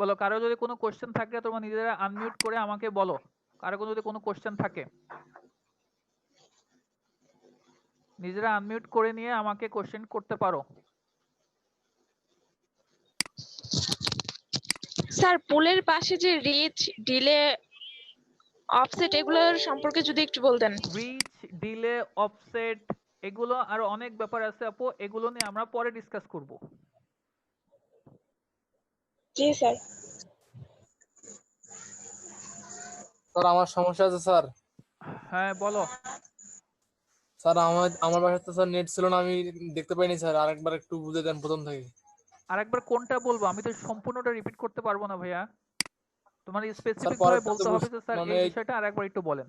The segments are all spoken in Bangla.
বলো, কারো যদি কোনো কোশ্চেন থাকে তোমরা নিজেরা আনমিউট করে আমাকে বলো, কারো যদি কোনো কোশ্চেন থাকে নিজেরা আনমিউট করে নিয়ে আমাকে কোশ্চেন করতে পারো। স্যার পুলের পাশে যে রিচ, ডিলে, অফসেট এগুলোর সম্পর্কে যদি একটু বলতেন। রিচ, ডিলে, অফসেট এগুলো আরো অনেক ব্যাপার আছে আপু, এগুলো নিয়ে আমরা পরে ডিসকাস করব। জি স্যার। স্যার আমার সমস্যা আছে স্যার। হ্যাঁ বলো। স্যার আমার বাসায় তো স্যার নেট ছিল না, আমি দেখতে পাইনি স্যার, আরেকবার একটু বুঝে দেন প্রথম থেকে। আরেকবার কোনটা বলবো? আমি তো সম্পূর্ণটা রিপিট করতে পারবো না ভাইয়া, তোমার স্যার স্পেসিফিক ভাবে পরেরটা তো বলতে হবে যে স্যার মানে এই বিষয়টা আরেকবার একটু বলেন।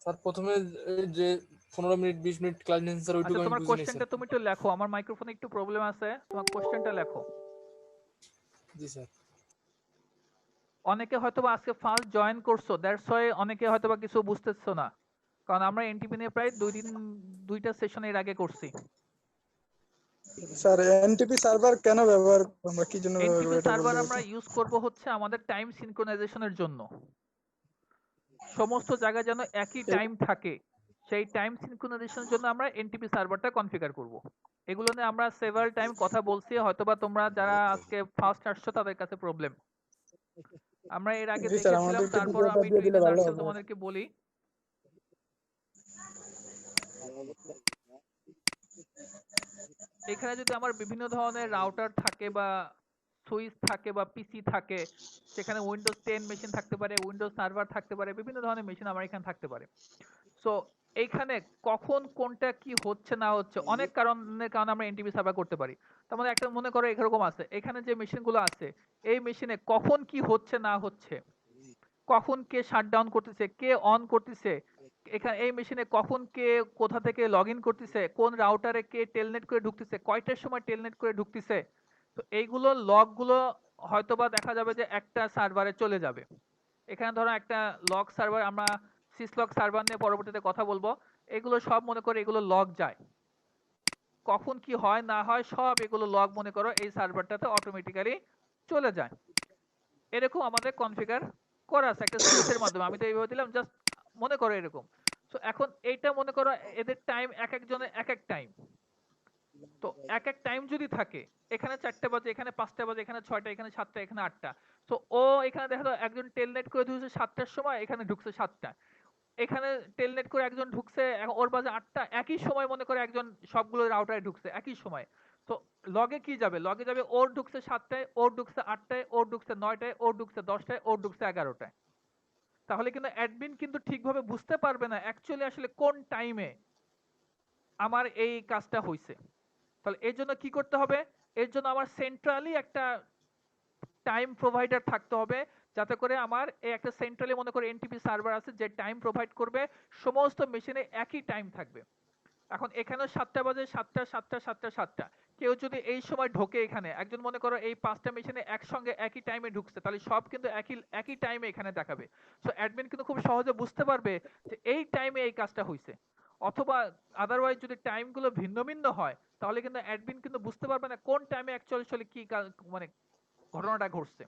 স্যার প্রথমে এই যে 15 মিনিট 20 মিনিট ক্লাস নিয়েছেন স্যার, আচ্ছা ওইটুকু আমি তোমার বুঝিনি স্যার। কোশ্চেনটা তুমি একটু লেখো, আমার মাইক্রোফোনে একটু প্রবলেম আছে, তোমার কোশ্চেনটা লেখো। জি স্যার। অনেকে হয়তোবা আজকে ফার্স্ট জয়েন করছো, দ্যাটস ওয়াই অনেকে হয়তোবা কিছু বুঝতেছো না, কারণ আমরা এনটিপি নিয়ে প্রায় দুইটা সেশন এর আগে করছি। স্যার এনটিপি সার্ভার কেন ব্যবহার, আমরা কি জন্য ব্যবহার এনটিপি করব এটা সার্ভার বলতে আমরা হচ্ছে। ইউজ করব হচ্ছে আমাদের টাইম সিনক্রোনাইজেশনের জন্য, সমস্ত জায়গায় যেন একই টাইম থাকে, সেই টাইম সিনক্রোনাইজেশনের জন্য আমরা এনটিপি সার্ভারটা কনফিগার করব। এগুলো নিয়ে আমরা সেভারাল টাইম কথা বলছি, হয়তোবা তোমরা যারা আজকে ফার্স্ট আসছো তাদের কাছে প্রবলেম। আমরা এর আগে জি স্যার, দেখেছিলাম, আমাদের একটু তারপর ভিডিওটা আমি দিয়ে একটু দিলে ভালো ইনাদার্সেল হবে। তোমাদেরকে বলি। এখানে যদি আমার বিভিন্ন ধরনের রাউটার থাকে বা সুইচ থাকে বা পিসি থাকে, সেখানে উইন্ডোজ 10 মেশিন থাকতে পারে, উইন্ডোজ সার্ভার থাকতে পারে, বিভিন্ন ধরনের মেশিন আমার এখানে থাকতে পারে। সো এইখানে কখন কোনটা কি হচ্ছে না হচ্ছে অনেক কারণের কারণে আমরা এনটিপি সার্ভার করতে পারি। তার মধ্যে একটা মনে করো এরকম আছে, এখানে যে মেশিনগুলো আছে এই মেশিনে কখন কি হচ্ছে না হচ্ছে, কখন কে শাটডাউন করতেছে, কে অন করতেছে, এখানে এই মেশিনে কখন কে কোথা থেকে লগ ইন করতেছে, কোন রাউটারে কে টেলনেট করে ঢুকতেছে, কয়টার সময় টেলনেট করে ঢুকতেছে, তো এইগুলো লগগুলো হয়তোবা দেখা যাবে যে একটা সার্ভারে চলে যাবে। এখানে ধরো একটা লগ সার্ভার, আমরা সিসলগ সার্ভার নিয়ে পরবর্তীতে কথা বলবো, এগুলো সব মনে করো এগুলো লগ যায়, কখন কি হয় না হয় সব এগুলো লগ মনে করো এই সার্ভারটাতে অটোমেটিক্যালি চলে যায়। এরকম আমাদের কনফিগার করা আছে একটা সুইচের মাধ্যমে, আমি তো এইভাবে দিলাম জাস্ট মনে করো এরকম। সো এখন এইটা মনে করো এদের টাইম এক একজনের এক এক টাইম, তো এক এক টাইম যদি থাকে, এখানে 4টা বাজে, এখানে 5টা বাজে, এখানে 6টা, এখানে 7টা, এখানে 8টা, তো ও এখানে দেখা যালো একজন টেলনেট করে ঢুকছে 7টার সময়, এখানে ঢুকছে 7টা, এখানে টেলনেট করে একজন ঢুকছে ওর বাজে 8টা, একই সময় মনে করে একজন সবগুলো রাউটারে ঢুকছে একই সময়। তো লগে কি যাবে, লগে যাবে ওর ঢুকছে 7টায়, ওর ঢুকছে 8টায়, ওর ঢুকছে 9টায়, ওর ঢুকছে 10টায়, ওর ঢুকছে 11টায়। তাহলে কিন্তু অ্যাডমিন কিন্তু ঠিকভাবে বুঝতে পারবে না অ্যাকচুয়ালি আসলে কোন টাইমে আমার এই কাজটা হয়েছে। তাহলে এর জন্য কি করতে হবে, এর জন্য আমার সেন্ট্রালি একটা টাইম প্রোভাইডার থাকতে হবে, যাতে করে আমার এই একটা সেন্ট্রালি মনে করে এনটিপি সার্ভার আছে যে টাইম প্রোভাইড করবে, সমস্ত মেশিনে একই টাইম থাকবে। এখন এখানেও 7টা বাজে, 7টা 7টা 7টা 7টা, কেউ যদি এই সময় ঢোকে, এখানে একজন মনে করো এই 5টা মেশিনে একসঙ্গে একই টাইমে ঢুকছে, তাহলে সব কিন্তু একই একই টাইমে এখানে দেখাবে। সো অ্যাডমিন কিন্তু খুব সহজে বুঝতে পারবে যে এই টাইমে এই কাজটা হয়েছে। অথবা আদারওয়াইজ যদি টাইমগুলো ভিন্ন ভিন্ন হয়, তাহলে কিন্তু অ্যাডমিন কিন্তু বুঝতে পারবে না কোন টাইমে অ্যাকচুয়ালি কি মানে ঘটনাটা ঘটছে।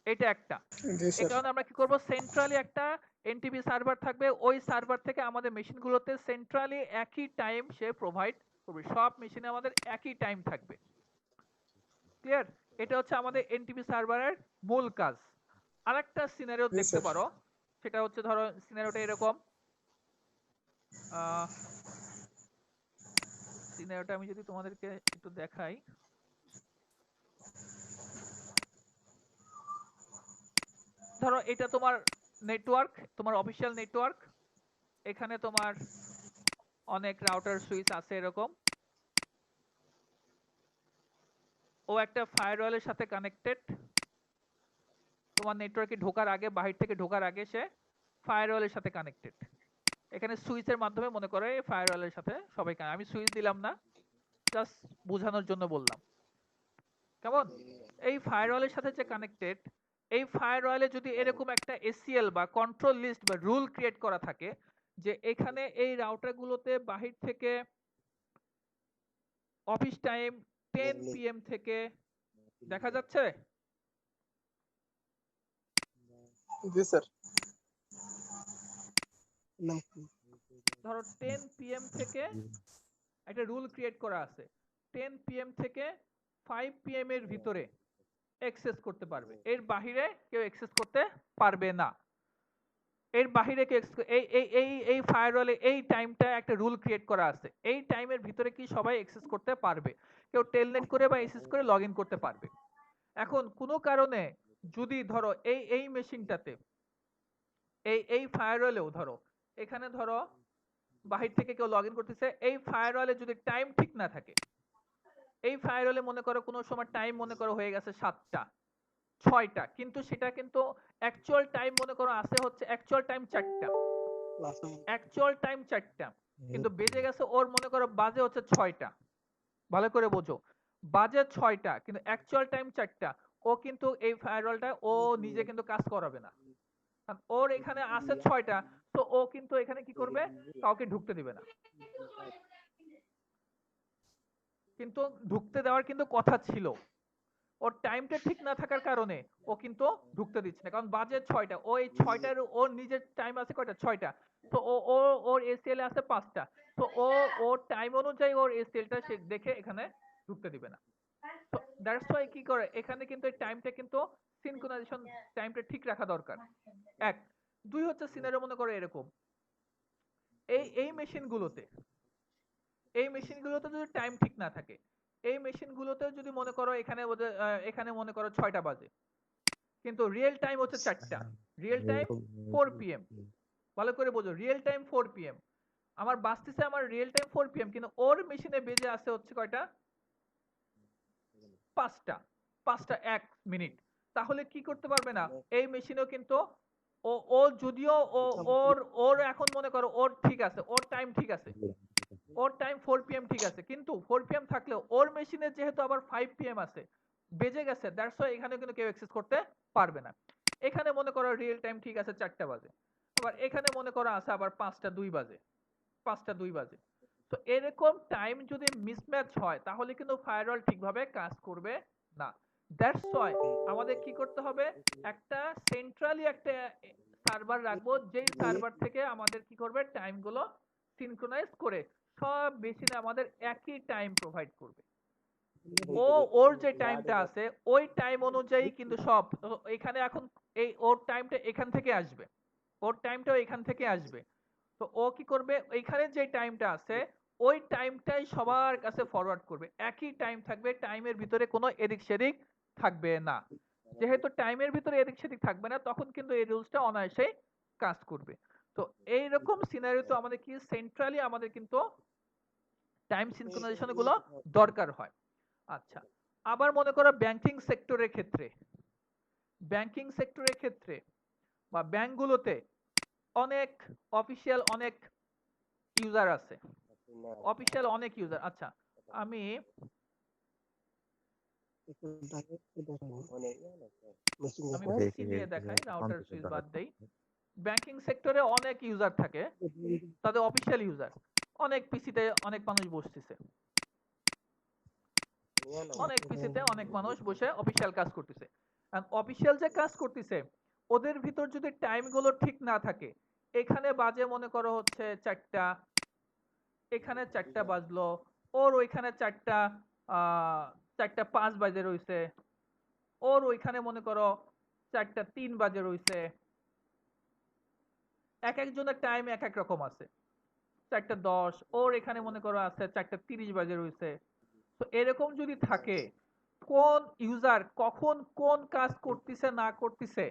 এটা একটা। জি এই স্যার। কারণে আমরা কি করব, সেন্ট্রালি একটা এনটিপি সার্ভার থাকবে, ওই সার্ভার থেকে আমাদের মেশিনগুলোতে সেন্ট্রালি একই টাইম সে প্রোভাইড করবে, সব মেশিনে আমাদের একই টাইম থাকবে। ক্লিয়ার? এটা হচ্ছে আমাদের এনটিপি সার্ভারের মূল কাজ। আরেকটা সিনারিও জি দেখতে স্যার। পারো, সেটা হচ্ছে ধরো সিনারিওটা এরকম, সিনারিওটা আমি যদি তোমাদেরকে একটু দেখাই, ধরো এটা তোমার নেটওয়ার্ক, তোমার অফিসিয়াল নেটওয়ার্ক, এখানে তোমার অনেক রাউটার সুইচ আছে এরকম, ও একটা ফায়ারওয়ালের সাথে কানেক্টেড, তোমার নেটওয়ার্কে ঢোকার আগে, বাহির থেকে ঢোকার আগে সে ফায়ারওয়ালের সাথে কানেক্টেড। এখানে সুইচের মাধ্যমে মনে করে ফায়ারওয়ালের সাথে সবাই আমি সুইচ দিলাম না, জাস্ট বোঝানোর জন্য বললাম। কেমন? এই ফায়ারওয়ালের সাথে যে কানেক্টেড, এই ফায়ারওয়ালে যদি এরকম একটা এসিএল বা কন্ট্রোল লিস্ট বা রুল ক্রিয়েট করা থাকে যে এখানে এই রাউটারগুলোতে বাহির থেকে অফিস টাইম 10 PM থেকে দেখা যাচ্ছে জি স্যার। ধরো 10 PM থেকে একটা রুল ক্রিয়েট করা আছে 10 PM থেকে 5 PM এর ভিতরে অ্যাক্সেস করতে পারবে, এর বাহিরে কেউ অ্যাক্সেস করতে পারবে না। এর বাহিরে কেউ এই ফায়ারওয়ালে এই টাইমটা একটা রুল ক্রিয়েট করা আছে, এই টাইমের ভিতরে কি সবাই অ্যাক্সেস করতে পারবে, কেউ টেলনেট করে বা এসএস করে লগ ইন করতে পারবে। এখন কোনো কারণে যদি ধরো এই মেশিনটাতে এই ফায়ারওয়ালেও ধরো এখানে ধরো বাহির থেকে কেউ লগ ইন করতেছে, এই ফায়ারওয়ালে যদি টাইম ঠিক না থাকে, এই ফায়ারওয়ালে মনে করো কোনো সময় টাইম মনে করো হয়ে গেছে 7টা 6টা, কিন্তু সেটা কিন্তু অ্যাকচুয়াল টাইম মনে করো আছে হচ্ছে অ্যাকচুয়াল টাইম 4টা, অ্যাকচুয়াল টাইম 4টা, কিন্তু বেজে গেছে ওর মনে করো বাজে হচ্ছে 6টা, ভালো করে বোঝো, বাজে 6টা কিন্তু অ্যাকচুয়াল টাইম 4টা, ও কিন্তু এই ফায়ারওয়ালটা ও নিজে কিন্তু কাজ করাবে না, কারণ ওর এখানে আছে 6টা, তো ও কিন্তু এখানে কি করবে, কাউকে ঢুকতে দিবে না। কিন্তু ঢুকতে দেওয়ার কিন্তু কথা ছিল, ওর টাইমটা ঠিক না থাকার কারণে ও কিন্তু ঢুকতে দিচ্ছে না, কারণ বাজে 6টা, ও এই 6টার ওর নিজের টাইম আছে কয়টা 6টা, তো ওর এসিএল এ আছে 5টা, তো ওর টাইম অনুযায়ী ওর এসিএলটা সে দেখে এখানে ঢুকতে দিবে না। তো দ্যাটস ওয়াই কি করে এখানে কিন্তু এই টাইমটা কিন্তু সিনক্রোনাইজেশন টাইমটা ঠিক রাখা দরকার। এক, দুই হচ্ছে সিনারিও মনে করো এরকম, এই মেশিনগুলোতে যদি টাইম ঠিক না থাকে, এই মেশিনগুলোতে যদি মনে করো এখানে মনে করো 6টা বাজে, কিন্তু রিয়েল টাইম হচ্ছে 4টা, রিয়েল টাইম 4 PM, ভালো করে বোঝো, রিয়েল টাইম 4 PM, আমার বাজতেছে আমার রিয়েল টাইম 4 PM, কিন্তু ওর মেশিনে বেজে আছে হচ্ছে কয়টা, 5টা 1 মিনিট, তাহলে কি করতে পারবে না, এই মেশিনেও কিন্তু ও যদিও ওর এখন মনে করো ওর ঠিক আছে, ওর টাইম ঠিক আছে, ওর টাইম 4 PM ঠিক আছে, কিন্তু 4 PM থাকলেও ওর মেশিনে যেহেতু আবার 5 PM আছে, বেজে গেছে, দ্যাটস ওয়াই এখানে কিন্তু কেউ অ্যাক্সেস করতে পারবে না। এখানে মনে করো রিয়েল টাইম ঠিক আছে 4টা বাজে, আবার এখানে মনে করো আছে আবার 5টা 2 বাজে, 5টা 2 বাজে, তো এরকম টাইম যদি মিসম্যাচ হয় তাহলে কিন্তু ফায়ারওয়াল ঠিকভাবে কাজ করবে না। দ্যাটস ওয়াই আমাদের কি করতে হবে, একটা সেন্ট্রালি একটা সার্ভার রাখবো, যেই সার্ভার থেকে আমাদের কি করবে টাইমগুলো সিনক্রোনাইজ করে সব মেশিনে আমাদের একই টাইম প্রোভাইড করবে। ওর যে টাইমটা আছে ওই টাইম অনুযায়ী কিন্তু সব এখানে এখন ওর টাইমটা এখান থেকে আসবে, ওর টাইমটাও এখান থেকে আসবে, তো ও কি করবে এইখানে যে টাইমটা আছে ওই টাইমটাই সবার কাছে ফরওয়ার্ড করবে, একই টাইম থাকবে, টাইমের ভিতরে কোনো এদিক সেদিক থাকবে না। যেহেতু টাইমের ভিতরে এদিক সেদিক থাকবে না, তখন কিন্তু এই রুলসটা অনায়াসেই কাজ করবে। তো এইরকম সিনারিওতে আমাদের কি সেন্ট্রালি আমাদের কিন্তু টাইম সিনক্রোনাইজেশন গুলো দরকার হয়। আচ্ছা, আবার মনে করো ব্যাংকিং সেক্টরের ক্ষেত্রে বা ব্যাংকগুলোতে অনেক অফিসিয়াল অনেক ইউজার আছে, আচ্ছা আমি পিসি দিয়ে দেখাই, রাউটার সুইচ বাদ দেই। ব্যাংকিং সেক্টরে অনেক ইউজার থাকে, তাদের অফিসিয়াল ইউজার, অনেক পিসিতে অনেক মানুষ বসতেছে, অনেক পিসিতে অনেক মানুষ বসে অফিসিয়াল কাজ করতেছে, অফিসিয়াল যে কাজ করতেছে ওদের ভিতর যদি টাইম গুলো ঠিক না থাকে, এখানে বাজে মনে করো হচ্ছে 4টা, এখানে 4টা বাজলো, ওর ওইখানে 4টা 5 বাজে রইছে, ওর ওইখানে মনে করো 4টা 3 বাজে রইছে, এক একজনের টাইম এক এক রকম আছে, 4টা 10, ওর এখানে মনে করো আছে 4টা 30 বাজে রইছে। তো এরকম যদি থাকে, কোন ইউজার কখন কোন কাজ করতেছে না করতেছে,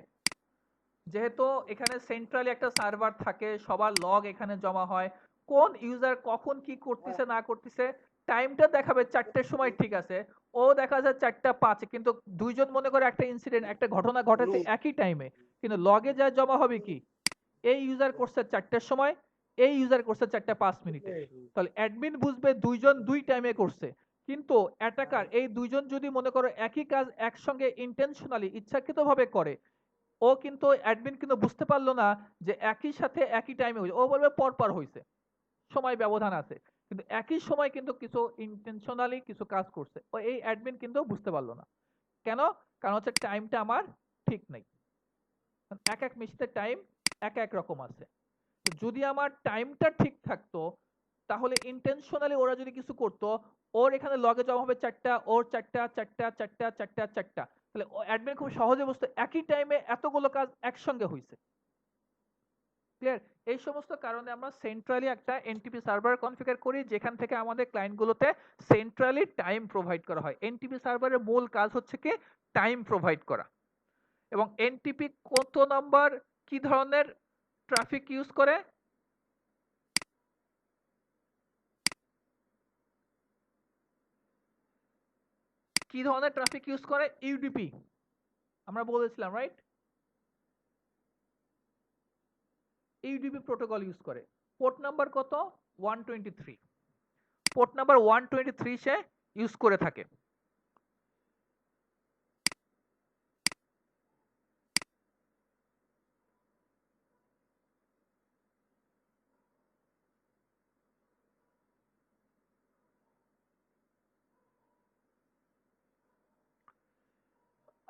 যেহেতু এখানে সেন্ট্রালি একটা সার্ভার থাকে, সবার লগ এখানে জমা হয়, কোন ইউজার কখন কি করতেছে না করতেছে, টাইমটা দেখাবে 4টের সময় ঠিক আছে, ও দেখা যায় 4টা 5, কিন্তু দুইজন মনে করে একটা ইনসিডেন্ট একটা ঘটনা ঘটেছে একই টাইমে, কিন্তু লগে যা জমা হবে কি, এই ইউজার করছে 4টের সময়, এই ইউজার করছে 4টা 5 মিনিটে, তাহলে অ্যাডমিন বুঝবে দুইজন দুই টাইমে করছে, কিন্তু অ্যাটাকার এই দুইজন যদি মনে করো একই কাজ একসঙ্গে ইন্টেনশনালি ইচ্ছাকৃতভাবে করে, ও কিন্তু অ্যাডমিন কিন্তু বুঝতে পারলো না যে একই সাথে একই টাইমে হয়েছে, ও বলবে পরপর হয়েছে, সময় ব্যবধান আছে, কিন্তু একই সময় কিন্তু কিছু ইন্টেনশনালি কিছু কাজ করছে, ও এই অ্যাডমিন কিন্তু বুঝতে পারলো না। কেন? কারণ হচ্ছে টাইমটা আমার ঠিক নেই, এক এক মেশিনের টাইম এক এক রকম আছে। তো যদি আমার টাইমটা ঠিক থাকতো, তাহলে ইন্টেনশনালি ওরা যদি কিছু করতো, ওর এখানে লগে জমা হবে 4টা, ওর 4টা 4টা 4টা 4টা 4টা, তাহলে অ্যাডমিন খুব সহজে বুঝতো একই টাইমে এতগুলো কাজ একসঙ্গে হয়েছে। ক্লিয়ার? এই সমস্ত কারণে আমরা সেন্ট্রালি একটা এনটিপি সার্ভার কনফিগার করি, যেখান থেকে আমাদের ক্লায়েন্টগুলোতে সেন্ট্রালি টাইম প্রোভাইড করা হয়। এনটিপি সার্ভারের মূল কাজ হচ্ছে কি টাইম প্রোভাইড করা। এবং এনটিপি কত নাম্বার কি ধরনের ট্রাফিক ইউজ করে? কি ধরনের ট্রাফিক ইউজ করে? ইউডিপি আমরা বলেছিলাম, রাইট? ইউডিপি প্রোটোকল ইউজ করে। পোর্ট নাম্বার কত? 123। পোর্ট নাম্বার 123 সে ইউজ করে থাকে।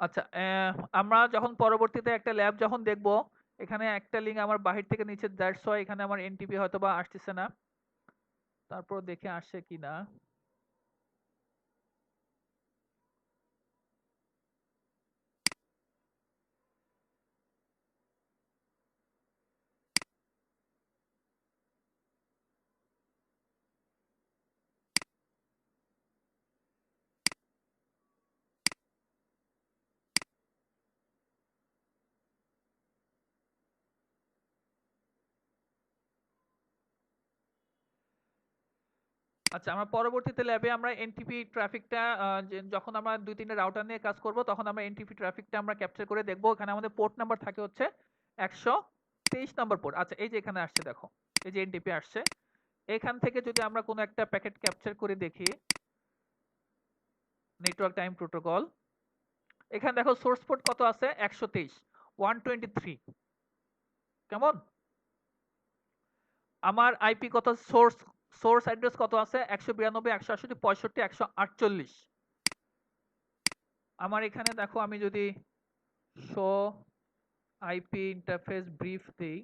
আচ্ছা, আমরা যখন পরবর্তীতে একটা ল্যাব যখন দেখব, এখানে একটা লিঙ্ক আমার বাহির থেকে নিচে, দ্যাটস ওয়াই এখানে আমার এনটিপি হয়তো বা আসতেছে না, তারপর দেখে আসছে কিনা। আচ্ছা, আমরা পরবর্তীতে ল্যাবে আমরা এনটিপি ট্রাফিকটা, যখন আমরা 2-3টা রাউটার নিয়ে কাজ করব, তখন আমরা এনটিপি ট্রাফিকটা আমরা ক্যাপচার করে দেখব। এখানে আমাদের পোর্ট নাম্বার থাকে হচ্ছে 123 নম্বর পোর্ট। আচ্ছা, এই যে এখানে আসছে, দেখো এই যে এনটিপি আসছে। এখান থেকে যদি আমরা কোনো একটা প্যাকেট ক্যাপচার করে দেখি, নেটওয়ার্ক টাইম প্রোটোকল, এখানে দেখো সোর্স পোর্ট কত আছে? 123, 123। কেমন? আমার আইপি কত? সোর্স অ্যাড্রেস কত আছে? 192 168 65 148। আমার এখানে দেখো, আমি যদি শো আইপি ইন্টারফেস ব্রিফ দিই,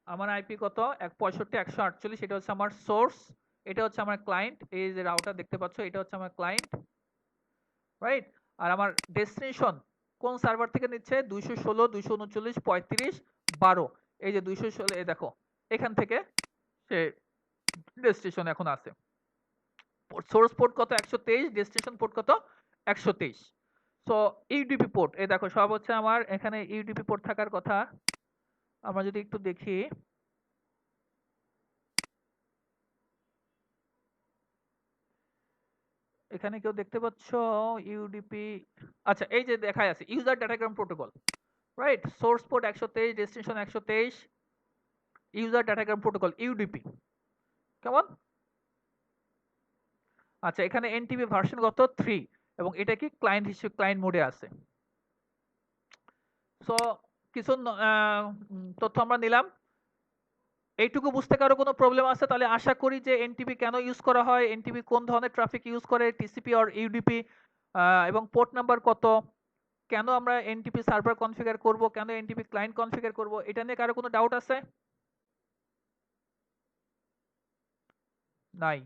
আমার আইপি কত? 65 148। এটা হচ্ছে আমার সোর্স, এটা হচ্ছে আমার ক্লায়েন্ট। এই যে রাউটার দেখতে পাচ্ছ, এটা হচ্ছে আমার ক্লায়েন্ট, রাইট? আর আমার ডেস্টিনেশন কোন সার্ভার থেকে নিচ্ছে? 216 239 35 12। এই যে 216, এই দেখো এখান থেকে সে ডেস্টিনেশন এখন আছে। সোর্স পোর্ট কত? 123। ডেস্টিনেশন পোর্ট কত? 123। সো ইউডিপি পোর্ট, এই দেখো সব হচ্ছে আমার এখানে ইউডিপি পোর্ট থাকার কথা। আমরা যদি একটু দেখি, এখানে কেউ দেখতে পাচ্ছ ইউডিপি? আচ্ছা, এই যে দেখাই আছে user datagram protocol, right? Source port 123, destination 123, user datagram protocol UDP. কেমন? আচ্ছা, এখানে এনটিপি ভার্সন কত? 3, এবং এটা কি ক্লায়েন্ট হিসেবে ক্লায়েন্ট মোডে আছে। সো কিছু তথ্য আমরা নিলাম। এইটুকু বুঝতে কারো কোনো প্রবলেম আছে? তাহলে আশা করি যে এনটিপি কেন ইউজ করা হয়, এনটিপি কোন ধরনের ট্রাফিক ইউজ করে, টিসিপি অর ইউডিপি, এবং পোর্ট নাম্বার কত, কেন আমরা এনটিপি সার্ভার কনফিগার করব, কেন এনটিপি ক্লায়েন্ট কনফিগার করব, এটা নিয়ে কারো কোনো ডাউট আছে? নাই।